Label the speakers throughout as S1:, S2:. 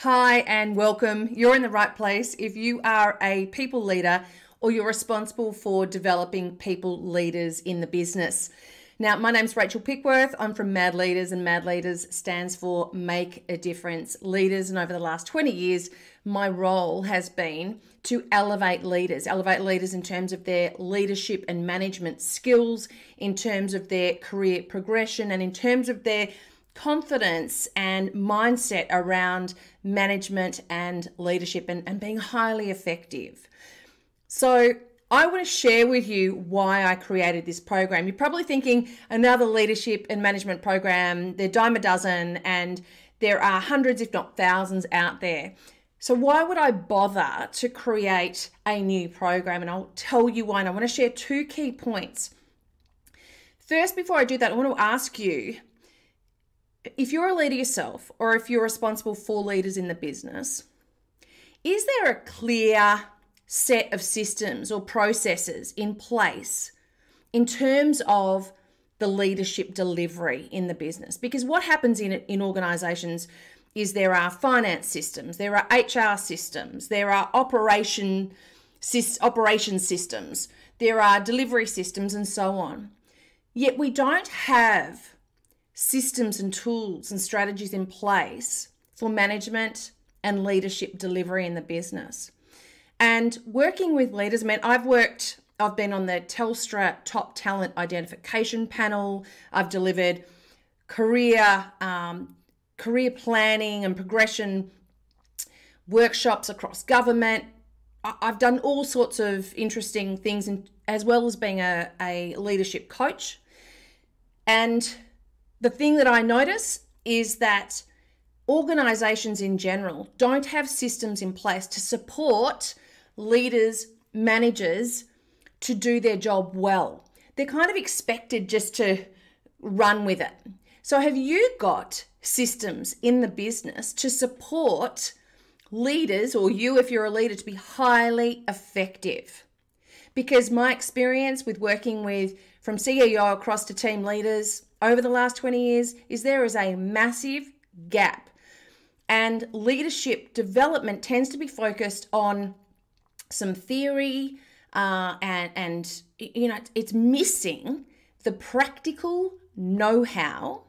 S1: Hi and welcome. You're in the right place if you are a people leader or you're responsible for developing people leaders in the business. Now, my name's Rachael Pickworth. I'm from Mad Leaders, and Mad Leaders stands for Make a Difference Leaders. And over the last 20 years, my role has been to elevate leaders in terms of their leadership and management skills, in terms of their career progression, and in terms of their confidence and mindset around management and leadership and being highly effective. So I want to share with you why I created this program. You're probably thinking another leadership and management program, they're dime a dozen and there are hundreds if not thousands out there. So why would I bother to create a new program? And I'll tell you why. And I want to share two key points. First, before I do that, I want to ask you, if you're a leader yourself or if you're responsible for leaders in the business, is there a clear set of systems or processes in place in terms of the leadership delivery in the business? Because what happens in organizations is there are finance systems, there are HR systems, there are operation systems, there are delivery systems and so on. Yet we don't have systems and tools and strategies in place for management and leadership delivery in the business. And working with leaders, I've been on the Telstra Top Talent Identification Panel. I've delivered career planning and progression workshops across government. I've done all sorts of interesting things, as well as being a leadership coach. And the thing that I notice is that organizations in general don't have systems in place to support leaders, managers to do their job well. They're kind of expected just to run with it. So have you got systems in the business to support leaders, or you if you're a leader, to be highly effective? Because my experience with working from CEO across to team leaders over the last 20 years is there is a massive gap, and leadership development tends to be focused on some theory and it's missing the practical know-how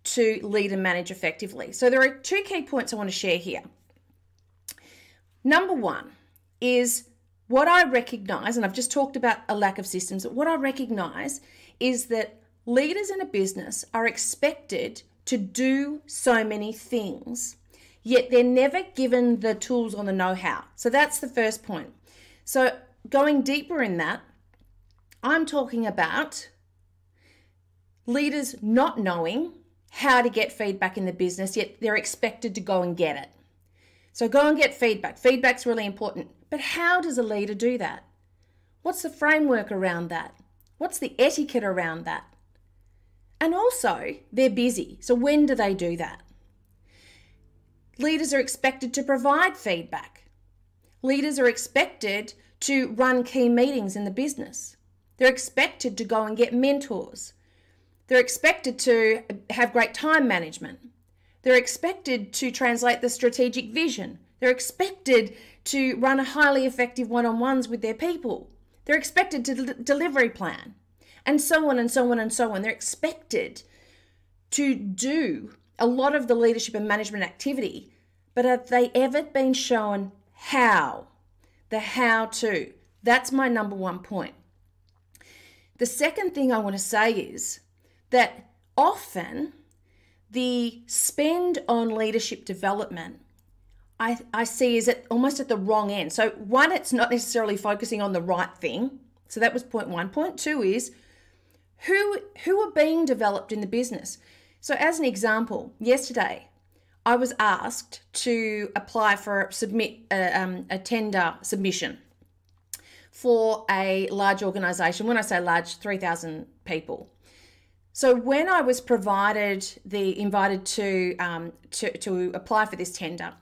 S1: to lead and manage effectively. So there are two key points I want to share here. Number one is what I recognize, and I've just talked about a lack of systems, but what I recognize is that leaders in a business are expected to do so many things, yet they're never given the tools or the know-how. So that's the first point. So going deeper in that, I'm talking about leaders not knowing how to get feedback in the business, yet they're expected to go and get it. So go and get feedback. Feedback's really important. But how does a leader do that? What's the framework around that? What's the etiquette around that? And also, they're busy. So when do they do that? Leaders are expected to provide feedback. Leaders are expected to run key meetings in the business. They're expected to go and get mentors. They're expected to have great time management. They're expected to translate the strategic vision. They're expected to run a highly effective one-on-ones with their people. They're expected to delivery plan. And so on and so on and so on. They're expected to do a lot of the leadership and management activity, but have they ever been shown how? The how to. That's my number one point. The second thing I want to say is that often the spend on leadership development I see is almost at the wrong end. So one, it's not necessarily focusing on the right thing. So that was point one. Point two is who are being developed in the business. So as an example, yesterday I was asked to apply for a tender submission for a large organisation. When I say large, 3,000 people. So when I was invited to apply for this tender,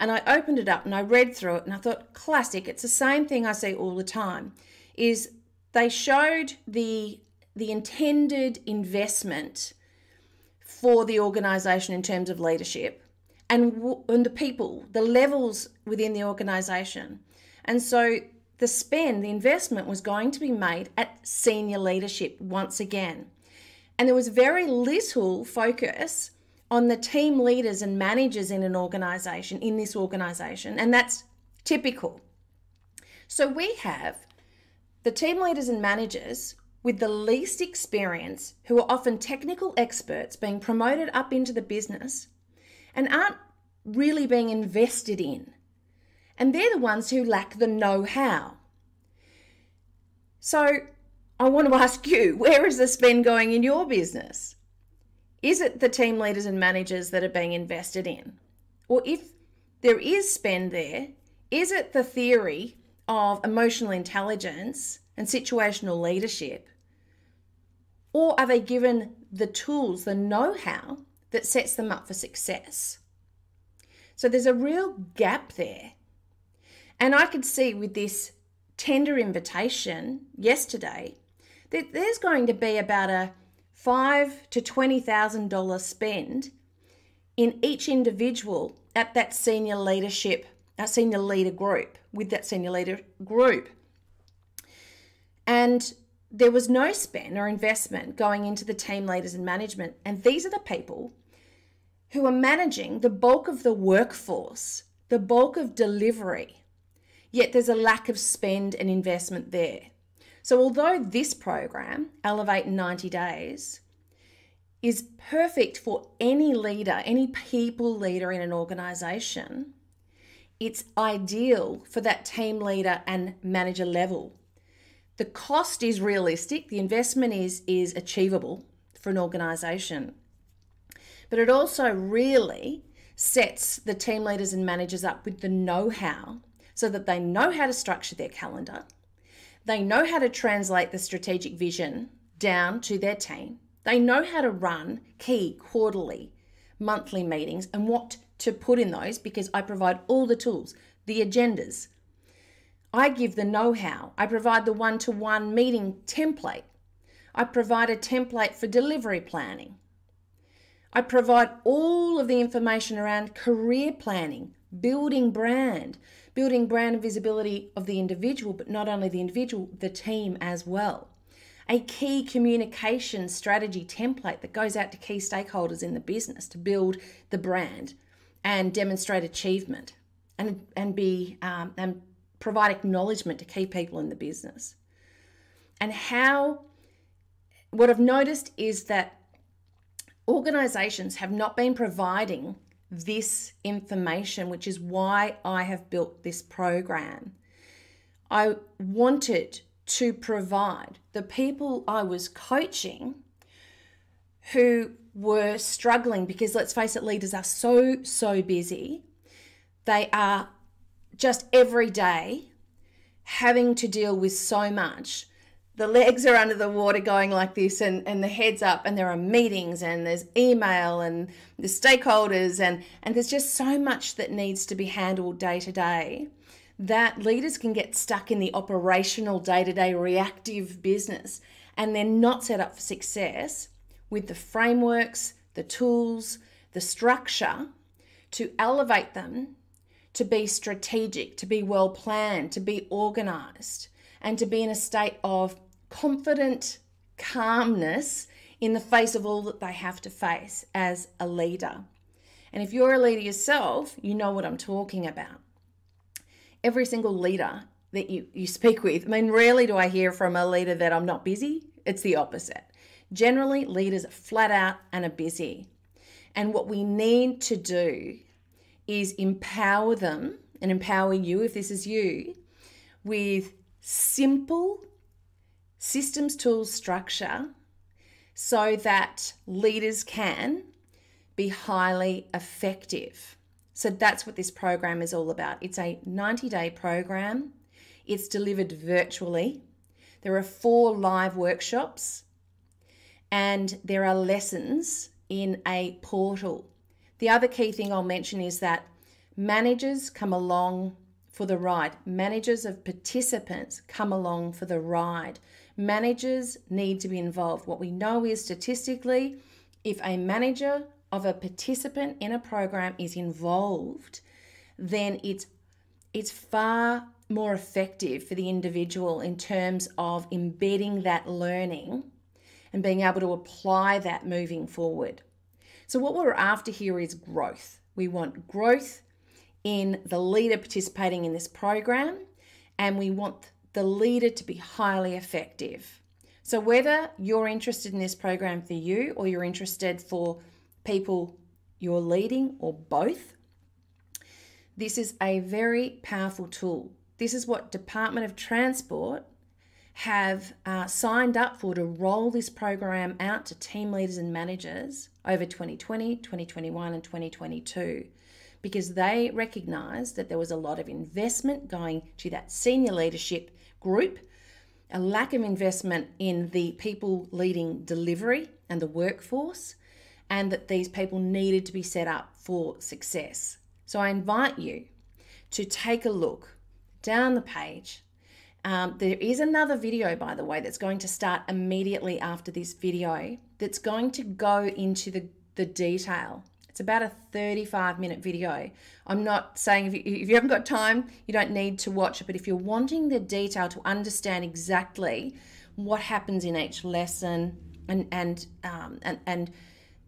S1: and I opened it up and I read through it and I thought, classic, it's the same thing I see all the time, is they showed the intended investment for the organisation in terms of leadership, and the people, the levels within the organisation. And so the spend, the investment was going to be made at senior leadership once again. And there was very little focus on the team leaders and managers in an organisation, in this organisation, and that's typical. So we have the team leaders and managers with the least experience, who are often technical experts being promoted up into the business and aren't really being invested in. And they're the ones who lack the know-how. So I want to ask you, where is the spend going in your business? Is it the team leaders and managers that are being invested in? Or if there is spend there, is it the theory of emotional intelligence and situational leadership? Or are they given the tools, the know-how that sets them up for success? So there's a real gap there. And I could see with this tender invitation yesterday that there's going to be about a $5,000 to $20,000 spend in each individual at that senior leadership, senior leader group, with that senior leader group. And there was no spend or investment going into the team leaders and management. And these are the people who are managing the bulk of the workforce, the bulk of delivery. Yet there's a lack of spend and investment there. So although this program, Elevate in 90 Days, is perfect for any leader, any people leader in an organisation, it's ideal for that team leader and manager level. The cost is realistic, the investment is achievable for an organisation, but it also really sets the team leaders and managers up with the know-how so that they know how to structure their calendar, they know how to translate the strategic vision down to their team, they know how to run key quarterly, monthly meetings and what to put in those, because I provide all the tools, the agendas. I give the know-how. I provide the one-to-one meeting template. I provide a template for delivery planning. I provide all of the information around career planning, building brand visibility of the individual, but not only the individual, the team as well. A key communication strategy template that goes out to key stakeholders in the business to build the brand and demonstrate achievement and provide acknowledgement to key people in the business. And what I've noticed is that organisations have not been providing this information, which is why I have built this program. I wanted to provide the people I was coaching who were struggling, because let's face it, leaders are so busy. They are just every day having to deal with so much. The legs are under the water going like this and the head's up, and there are meetings and there's email and there's stakeholders and there's just so much that needs to be handled day to day that leaders can get stuck in the operational day-to-day reactive business, and they're not set up for success with the frameworks, the tools, the structure to elevate them to be strategic, to be well planned, to be organised, and to be in a state of confident calmness in the face of all that they have to face as a leader. And if you're a leader yourself, you know what I'm talking about. Every single leader that you speak with, I mean, rarely do I hear from a leader that I'm not busy. It's the opposite. Generally, leaders are flat out and are busy. And what we need to do is empower them and empower you, if this is you, with simple systems, tools, structure, so that leaders can be highly effective. So that's what this program is all about. It's a 90-day program. It's delivered virtually. There are 4 live workshops and there are lessons in a portal. The other key thing I'll mention is that managers come along for the ride. Managers of participants come along for the ride. Managers need to be involved. What we know is statistically, if a manager of a participant in a program is involved, then it's far more effective for the individual in terms of embedding that learning and being able to apply that moving forward. So what we're after here is growth. We want growth in the leader participating in this program, and we want the leader to be highly effective. So whether you're interested in this program for you or you're interested for people you're leading or both, this is a very powerful tool. This is what Department of Transport have signed up for, to roll this program out to team leaders and managers over 2020, 2021 and 2022, because they recognised that there was a lot of investment going to that senior leadership group, a lack of investment in the people leading delivery and the workforce, and that these people needed to be set up for success. So I invite you to take a look down the page. There is another video, by the way, that's going to start immediately after this video that's going to go into the detail. It's about a 35-minute video. I'm not saying if you haven't got time, you don't need to watch it, but if you're wanting the detail to understand exactly what happens in each lesson and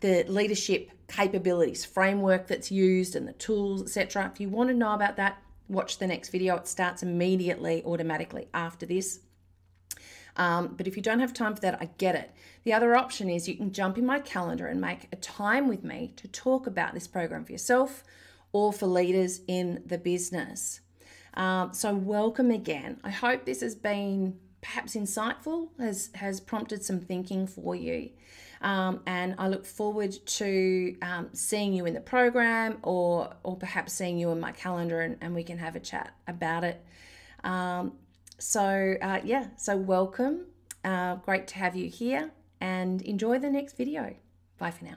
S1: the leadership capabilities, framework that's used and the tools, etc. If you want to know about that, watch the next video. It starts immediately, automatically after this. But if you don't have time for that, I get it. The other option is you can jump in my calendar and make a time with me to talk about this program for yourself or for leaders in the business. So welcome again. I hope this has been perhaps insightful, has prompted some thinking for you. And I look forward to seeing you in the program or perhaps seeing you in my calendar and we can have a chat about it. So welcome. Great to have you here and enjoy the next video. Bye for now.